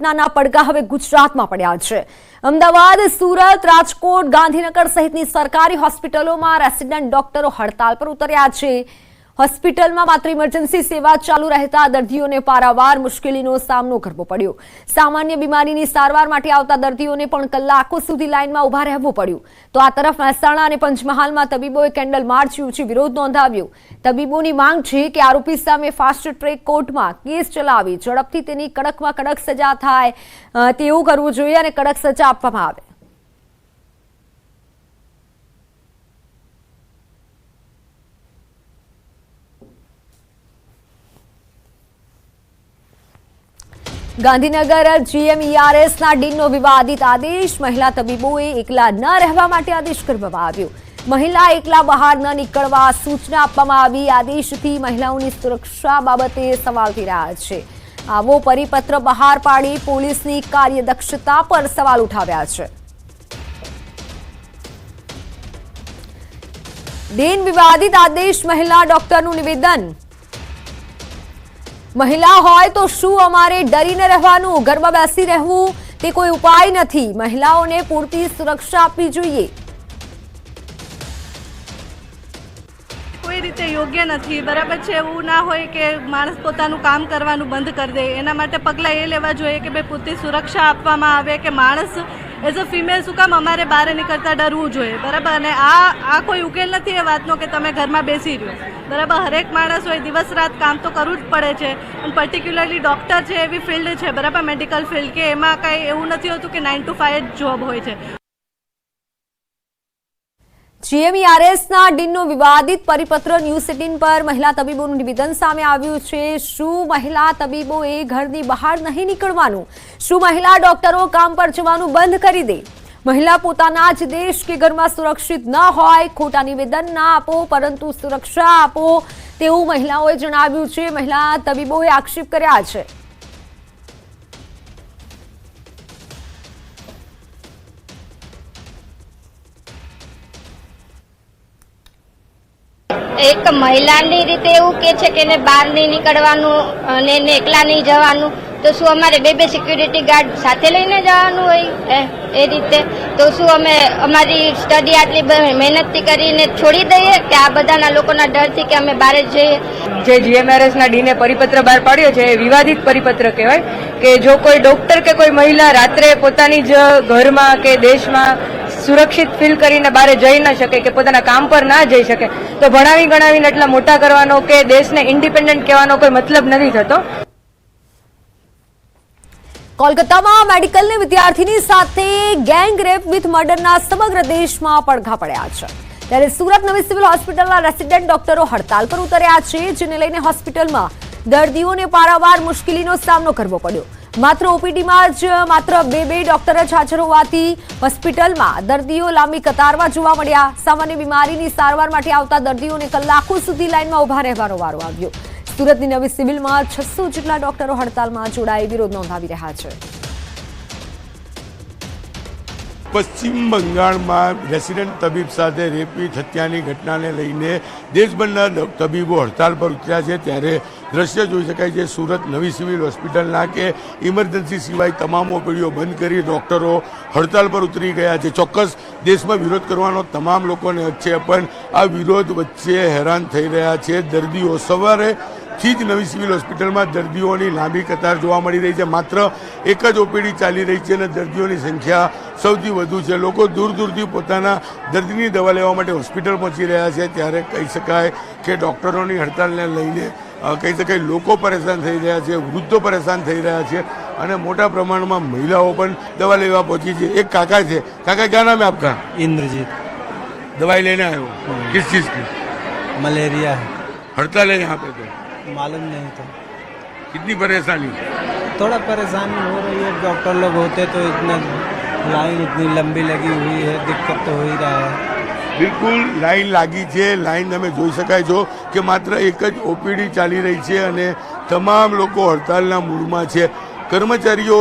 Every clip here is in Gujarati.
નાના પડઘા હવે ગુજરાતમાં પડ્યા છે। અમદાવાદ, સુરત, રાજકોટ, ગાંધીનગર સહિતની સરકારી હોસ્પિટલોમાં રેસિડેન્ટ ડોક્ટરો હડતાલ પર ઉતર્યા છે। હોસ્પિટલમાં માત્ર ઇમરજન્સી સેવા ચાલુ રહેતા દર્દીઓને પારાવાર મુશ્કેલીનો સામનો કરવો પડ્યો। સામાન્ય બીમારીની સારવાર માટે આવતા દર્દીઓને પણ કલાકો સુધી લાઇનમાં ઊભા રહેવું પડ્યું। તો આ તરફ મહેસાણા અને પંચમહાલમાં તબીબોએ કેન્ડલ માર્ચ યોજી વિરોધ નોંધાવ્યો। તબીબોની માંગ છે કે આરોપી સામે ફાસ્ટ ટ્રેક કોર્ટમાં કેસ ચલાવી ઝડપથી તેની કડકમાં કડક સજા થાય તેવું કરવું જોઈએ અને કડક સજા આપવામાં આવે। ગાંધીનગર જીએમઈઆરએસના ડીનનો વિવાદિત આદેશ। મહિલા તબીબોએ એકલા ન રહેવા માટે આદેશ કરવામાં આવ્યો। મહિલા એકલા બહાર ન નીકળવા સૂચના આપવામાં આવી। આદેશથી મહિલાઓની સુરક્ષા બાબતે સવાલ થઈ રહ્યા છે। આવો પરિપત્ર બહાર પાડી પોલીસની કાર્યદક્ષતા પર સવાલ ઉઠાવ્યા છે। ડીન વિવાદિત આદેશ, મહિલા ડોક્ટરનું નિવેદન। મહિલા હોય તો શું અમારે ડરીને રહેવાનું, ઘરમાં બેસી રહેવું તે કોઈ ઉપાય નથી। મહિલાઓને પૂરતી સુરક્ષા આપવી જોઈએ। કોઈ રીતે યોગ્ય નથી, બરાબર છે। એવું ના હોય કે માણસ પોતાનું કામ કરવાનું બંધ કરી દે। એના માટે પગલાં એ લેવા જોઈએ કે ભાઈ પૂરતી સુરક્ષા આપવામાં આવે કે માણસ એઝ અ ફિમેલ શું કામ અમારે બહાર નીકળતા ડરવું જોઈએ, બરાબર। અને આ કોઈ ઉકેલ નથી એ વાતનો કે તમે ઘરમાં બેસી રહ્યો, બરાબર। હરેક માણસ હોય દિવસ રાત કામ તો કરવું જ પડે છે। અને પર્ટિક્યુલરલી ડૉક્ટર છે એવી ફિલ્ડ છે, બરાબર, મેડિકલ ફિલ્ડ, કે એમાં કાંઈ એવું નથી હોતું કે 9 to 5 જ જોબ હોય છે। જીએમઈઆરએસના ડીનનો વિવાદિત પરિપત્ર, ન્યૂઝ 18 પર મહિલા તબીબોનું નિવેદન સામે આવ્યું છે। શું મહિલા તબીબોએ ઘરની બહાર નહીં નીકળવાનું? શું મહિલા ડોક્ટરો કામ પર જવાનું બંધ કરી દે? મહિલા પોતાના જ દેશ કે ઘરમાં સુરક્ષિત ન હોય? ખોટા નિવેદન ના આપો પરંતુ સુરક્ષા આપો તેવું મહિલાઓએ જણાવ્યું છે। મહિલા તબીબોએ આક્ષેપ કર્યા છે। એક મહિલાની રીતે એવું કે છે કે એને બહાર નહીં નીકળવાનું અને એને એકલા નહીં જવાનું, તો શું અમારે બે સિક્યુરિટી ગાર્ડ સાથે લઈને જવાનું હોય એ રીતે? તો શું અમે અમારી સ્ટડી આટલી મહેનતથી કરીને છોડી દઈએ કે આ બધાના લોકોના ડરથી કે અમે બહાર જ જઈએ? જે જીએમઆરએસના ડીને પરિપત્ર બહાર પાડ્યો છે એ વિવાદિત પરિપત્ર કહેવાય કે જો કોઈ ડોક્ટર કે કોઈ મહિલા રાત્રે પોતાની જ ઘરમાં કે દેશમાં સુરક્ષિત ફીલ કરીને બહાર જઈ ન શકે કે પોતાના કામ પર ના જઈ શકે તો ભણાવી ગણાવીને એટલા મોટા કરવાનો કે દેશને ઇન્ડિપેન્ડન્ટ કહેવાનો કોઈ મતલબ નથી થતો। કોલકાતામાં મેડિકલની વિદ્યાર્થીની સાથે ગેંગ રેપ વિથ મર્ડરના સમગ્ર દેશમાં પડઘા પડ્યા છે। ત્યારે સુરત નવી સિવિલ હોસ્પિટલના રેસિડેન્ટ ડોક્ટરો હડતાલ પર ઉતર્યા છે, જેને લઈને હોસ્પિટલમાં દર્દીઓને પારાવાર મુશ્કેલીનો સામનો કરવો પડ્યો। માત્ર ઓપીડીમાં જ માત્ર બે ડોક્ટર જ હાજર હોવાથી હોસ્પિટલમાં દર્દીઓ લાંબી કતારમાં જોવા મળ્યા। સામાન્ય બીમારીની સારવાર માટે આવતા દર્દીઓને કલાકો સુધી લાઇનમાં ઊભા રહેવાનો વારો આવ્યો। સુરતની નવી સિવિલમાં 600 જેટલા ડોક્ટરો હડતાલમાં જોડાઈ વિરોધ નોંધાવી રહ્યા છે। પશ્ચિમ બંગાળમાં રેસિડેન્ટ તબીબ સાથે રેપી હત્યાની ઘટનાને લઈને દેશભરના તબીબો હડતાલ પર ઉતર્યા છે। ત્યારે દ્રશ્ય જોઈ શકાય છે સુરત નવી સિવિલ હોસ્પિટલના કે ઇમરજન્સી સિવાય તમામ ઓપીડીઓ બંધ કરી ડૉક્ટરો હડતાલ પર ઉતરી ગયા છે। ચોક્કસ દેશમાં વિરોધ કરવાનો તમામ લોકોને હક છે, પણ આ વિરોધ વચ્ચે હેરાન થઈ રહ્યા છે દર્દીઓ। સવારેથી જ નવી સિવિલ હોસ્પિટલમાં દર્દીઓની લાંબી કતાર જોવા મળી રહી છે। માત્ર એક જ ઓપીડી ચાલી રહી છે અને દર્દીઓની સંખ્યા સૌથી વધુ છે। લોકો દૂર દૂરથી પોતાના દર્દીની દવા લેવા માટે હોસ્પિટલ પહોંચી રહ્યા છે। ત્યારે કહી શકાય કે ડૉક્ટરોની હડતાલને લઈને કહી શકાય લોકો પરેશાન થઈ રહ્યા છે, વૃદ્ધો પરેશાન થઈ રહ્યા છે અને મોટા પ્રમાણમાં મહિલાઓ પણ દવા લેવા પહોંચી છે। એક કાકા છે, કાકા ક્યાં નામ है आपका? इंद्रजीत। दवाई लेने आए हो? किस चीज़ की? मलेरिया है। हड़ताल है यहाँ पे तो मालूम नहीं था। कितनी परेशानी? थोड़ा परेशानी हो रही है, डॉक्टर लोग होते तो इतना लाइन इतनी लंबी लगी हुई है, दिक्कत तो हो ही रहा है। બિલકુલ લાઈન લાગી છે। લાઈન તમે જોઈ શકાય છો કે માત્ર એક જ ઓપીડી ચાલી રહી છે અને તમામ લોકો હડતાલના મૂડમાં છે। કર્મચારીઓ,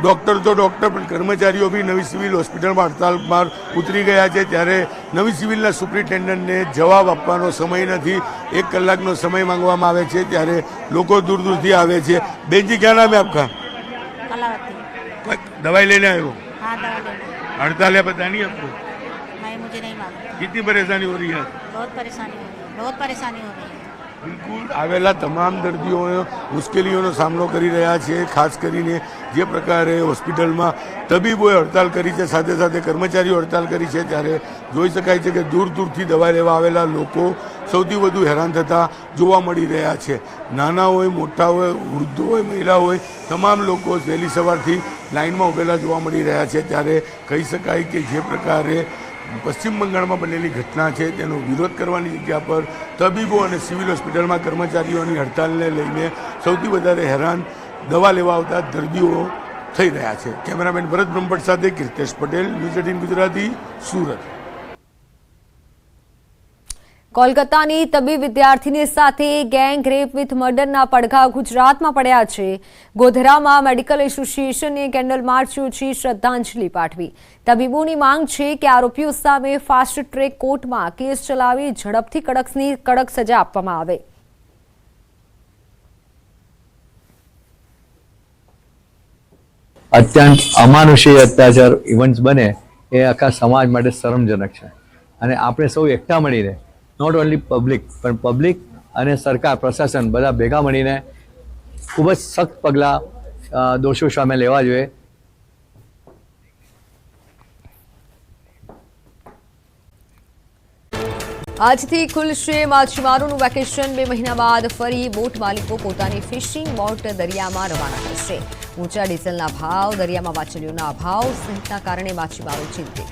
ડૉક્ટર તો ડૉક્ટર પણ કર્મચારીઓ બી નવી સિવિલ હોસ્પિટલમાં હડતાલમાં ઉતરી ગયા છે। ત્યારે નવી સિવિલના સુપ્રિન્ટેન્ડન્ટને જવાબ આપવાનો સમય નથી, 1 કલાકનો સમય માંગવામાં આવે છે। ત્યારે લોકો દૂર દૂરથી આવે છે। બેનજી, ક્યાં નામ है आपका? कलावती। कोई दवाई लेने आए हो? हाँ, दवा लेना। हड़ताल है, पता नहीं आपको? नहीं, मुझे नहीं मालूम। कितनी परेशानी हो रही है? बहुत परेशानी हो रही है, बहुत परेशानी हो रही है। બિલકુલ આવેલા તમામ દર્દીઓ મુશ્કેલીઓનો સામનો કરી રહ્યા છે. ખાસ કરીને જે પ્રકારે હોસ્પિટલમાં તબીબોએ હડતાલ કરી છે, સાથે સાથે કર્મચારીઓ હડતાલ કરી છે, ત્યારે જોઈ શકાય છે કે દૂર દૂરથી દવા લેવા આવેલા લોકો સૌથી વધુ હેરાન થતા જોવા મળી રહ્યા છે. નાના હોય, મોટા હોય, વૃદ્ધો હોય, મહિલા હોય, તમામ લોકો વહેલી સવારથી લાઇનમાં ઉભેલા જોવા મળી રહ્યા છે. ત્યારે કહી શકાય કે જે પ્રકારે પશ્ચિમ બંગાળમાં બનેલી ઘટના છે તેનો વિરોધ કરવાની જગ્યા પર તબીબો અને સિવિલ હોસ્પિટલમાં કર્મચારીઓની હડતાલને લઈને સૌથી વધારે હેરાન દવા લેવા આવતા દર્દીઓ થઈ રહ્યા છે. કેમેરામેન ભરત બ્રહ્મભટ્ટ સાથે કીર્તેશ પટેલ, ન્યૂઝ 18 ગુજરાતી, સુરત. કોલકાતાની તબીબ વિદ્યાર્થીની સાથે ગેંગ રેપ વિથ મર્ડરના પડઘા ગુજરાતમાં પડ્યા છે. ગોધરામાં મેડિકલ એસોસિએશને કેન્ડલ માર્ચ યોજી શ્રદ્ધાંજલિ પાઠવી. તબીબોની માંગ છે કે આરોપીઓ સામે ફાસ્ટ ટ્રેક કોર્ટમાં કેસ ચલાવી ઝડપથી કડક સજા આપવામાં આવે. અત્યંત અમાનુષી અત્યાચાર ઇવેન્ટ્સ બને એ આખા સમાજ માટે શરમજનક છે અને આપણે સૌ એકઠા મળીને નોટ ઓનલી પબ્લિક પણ પબ્લિક અને સરકાર પ્રશાસન બધા ભેગા મળીને ખૂબ જ સખ્ત પગલાં દોષો સામે લેવા જોઈએ. આજથી ખુલશે માછીમારોનું વેકેશન. 2 મહિના બાદ ફરી બોટ માલિકો પોતાની ફિશિંગ બોટ દરિયામાં રવાના કરશે. ઊંચા ડીઝલના ભાવ, દરિયામાં માછલીઓના અભાવ સહિતના કારણે માછીમારો ચિંતિત.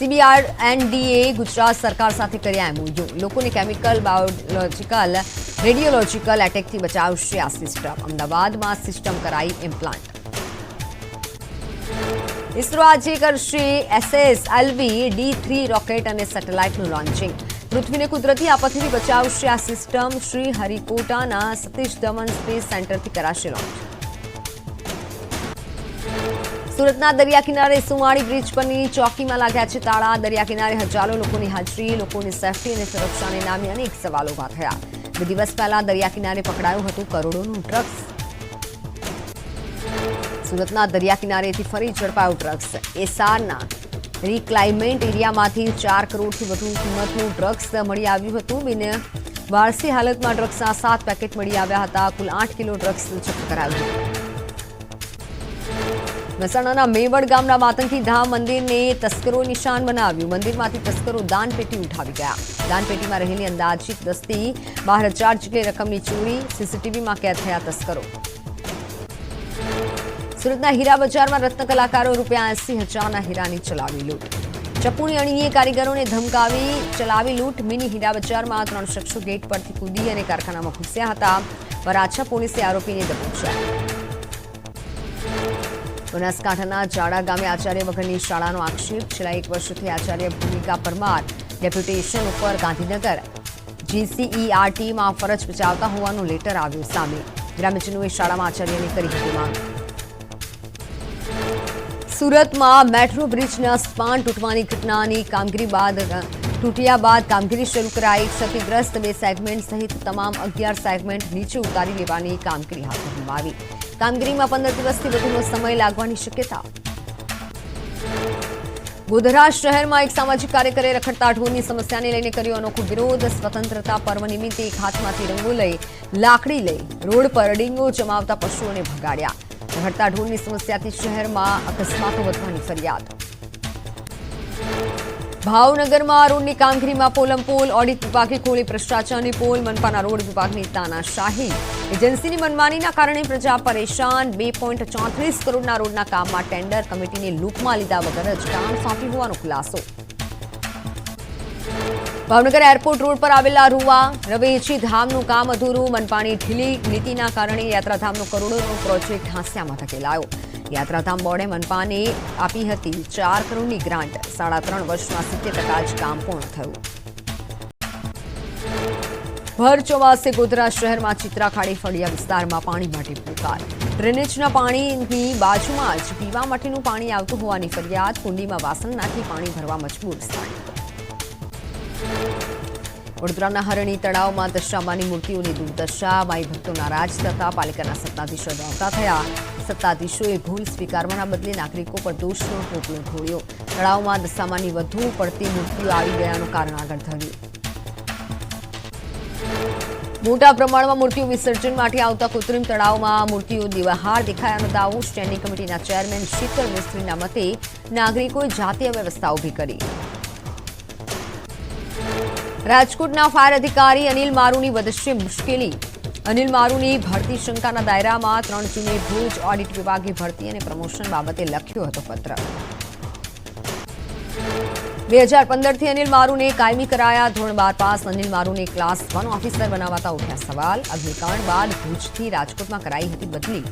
CBRNDએ ગુજરાત સરકાર સાથે કર્યા MOU. લોકોને કેમિકલ, બાયોલોજીકલ, રેડિયોલોજીકલ એટેકથી બચાવશે આ સિસ્ટમ. અમદાવાદમાં સિસ્ટમ કરાઈ ઇમ્પ્લાન્ટ. ઇસરો આજે કરશે SSLV D3 રોકેટ અને સેટેલાઇટનું લોન્ચિંગ. પૃથ્વીને કુદરતી આપત્તિથી બચાવશે આ સિસ્ટમ. શ્રી હરિકોટાના સતીશ ધવન સ્પેસ સેન્ટરથી કરાશે લોન્ચ. સુરતના દરિયા કિનારે સુમાળી બ્રિજ પરની ચોકીમાં લાગ્યા છે તાળા. દરિયા કિનારે હજારો લોકોની હાજરી. લોકોની સેફટી અને સુરક્ષાને નામે અનેક સવાલો ઉભા થયા. 2 દિવસ પહેલા દરિયા કિનારે પકડાયું હતું કરોડોનું ડ્રગ્સ. સુરતના દરિયા કિનારેથી ફરી ઝડપાયું ડ્રગ્સ. એસારના રિક્લાઇમેન્ટ એરિયામાંથી 4 કરોડથી વધુ કિંમતનું ડ્રગ્સ મળી આવ્યું હતું. વારસી હાલતમાં ડ્રગ્સના 7 પેકેટ મળી આવ્યા હતા. કુલ 8 કિલો ડ્રગ્સ જપ્ત કરાયું હતું. મહેસાણાના મેવડ ગામના માતંકી ધામ મંદિરને તસ્કરો નિશાન બનાવ્યું. મંદિરમાંથી તસ્કરો દાનપેટી ઉઠાવી ગયા. દાનપેટીમાં રહેલી અંદાજિત 10થી 12,000 જેટલી રકમની ચોરી. CCTVમાં કેદ થયા તસ્કરો. સુરતના હીરા બજારમાં રત્ન કલાકારો ₹80,000ના હીરાની ચલાવી લૂંટ. ચપ્પુની અણીએ કારીગરોને ધમકાવી ચલાવી લૂંટ. મિની હીરા બજારમાં 3 શખ્સો ગેટ પરથી કૂદી અને કારખાનામાં ઘૂસ્યા હતા. વરાછા પોલીસે આરોપીને દબોચ્યા. બનાસકાંઠાના જાડા ગામે આચાર્ય વગરની શાળાનો આક્ષેપ. છેલ્લા 1 વર્ષથી આચાર્ય ભૂમિકા પરમાર ડેપ્યુટેશન ઉપર ગાંધીનગર GCERTમાં ફરજ બજાવતા હોવાનું લેટર આવ્યું સામે. ગ્રામજનોએ શાળામાં આચાર્યની કરી હતી માંગ. સુરતમાં મેટ્રો બ્રિજના સ્પાન તૂટવાની ઘટનાની તૂટ્યા બાદ કામગીરી શરૂ કરાઈ. ક્ષતિગ્રસ્ત 2 સેગમેન્ટ સહિત તમામ 11 સેગમેન્ટ નીચે ઉતારી લેવાની કામગીરી હાથ ધરવામાં આવી. કામગીરીમાં 15 દિવસથી વધુનો સમય લાગવાની શક્યતા. ગોધરા શહેરમાં એક સામાજિક કાર્યકરે રખડતા ઢોરની સમસ્યાને લઈને કર્યો અનોખો વિરોધ. સ્વતંત્રતા પર્વ નિમિત્તે એક હાથમાં તિરંગો લઈ લાકડી લઈ રોડ પર ડીંગો જમાવતા પશુઓને ભગાડ્યા. રખડતા ઢોરની સમસ્યાથી શહેરમાં અકસ્માતો વધવાની ફરિયાદ. ભાવનગરમાં રોડની કામગીરીમાં પોલમપોલ. ઓડિટ વિભાગે ખોલી ભ્રષ્ટાચારની પોલ. મનપાના રોડ વિભાગની તાનાશાહી. એજન્સીની મનમાનીના કારણે પ્રજા પરેશાન. 2.34 કરોડના રોડના કામમાં ટેન્ડર કમિટીને લૂપમાં લીધા વગર જ કામ સોંપ્યું હોવાનો ખુલાસો. ભાવનગર એરપોર્ટ રોડ પર આવેલા રૂવા રવેચી ધામનું કામ અધૂરું. મનપાની ઢીલી નીતિના કારણે યાત્રાધામનો કરોડોનો પ્રોજેક્ટ હાંસિયામાં ધકેલાયો. યાત્રાધામ બોર્ડે મનપાને આપી હતી 4 કરોડની ગ્રાન્ટ. 3.5 વર્ષમાં 70% જ કામ પૂર્ણ થયું. ભર ચોમાસે ગોધરા શહેરમાં ચિત્રાખાડી ફળિયા વિસ્તારમાં પાણી માટે પુકાર. ડ્રેનેજના પાણીની બાજુમાં જ પીવા માટેનું પાણી આવતું હોવાની ફરિયાદ. કુંડીમાં વાસણ નાખી પાણી ભરવા મજબૂર સ્થાનિકો. વડોદરાના હરણી તળાવમાં દશામાની મૂર્તિઓની દુર્દશા, માઈ ભક્તો નારાજ થતા પાલિકાના સત્તાધીશો દોડતા થયા. સત્તાધીશોએ ભૂલ સ્વીકારવાના બદલે નાગરિકો પર દોષનો ટોપલો ઢોળ્યો. તળાવમાં દશામાની વધુ પડતી મૂર્તિઓ આવી ગયાનું કારણ આગળ ધર્યું. મોટા પ્રમાણમાં મૂર્તિઓ વિસર્જન માટે આવતા કૃત્રિમ તળાવમાં મૂર્તિઓ દેવાહાર દેખાયાનો દાવો. સ્ટેન્ડિંગ કમિટીના ચેરમેન શીતલ મિસ્ત્રીના મતે નાગરિકોએ જાતીય વ્યવસ્થા ઊભી કરી. રાજકોટના ફાયર અધિકારી અનિલ મારુની વધશે મુશ્કેલી. અનિલ મારુની ભરતી શંકાના દાયરામાં 3 જૂને ભુજ ઓડિટ વિભાગે ભરતી અને પ્રમોશન બાબતે લખ્યો હતો પત્ર. 2015થી અનિલ મારુને કાયમી કરાયા. ધોરણ 12 પાસ અનિલ મારુને ક્લાસ 1 ઓફિસર બનાવાતા ઉઠ્યા સવાલ. અગ્નિકાંડ બાદ ભુજથી રાજકોટમાં કરાઈ હતી બદલી.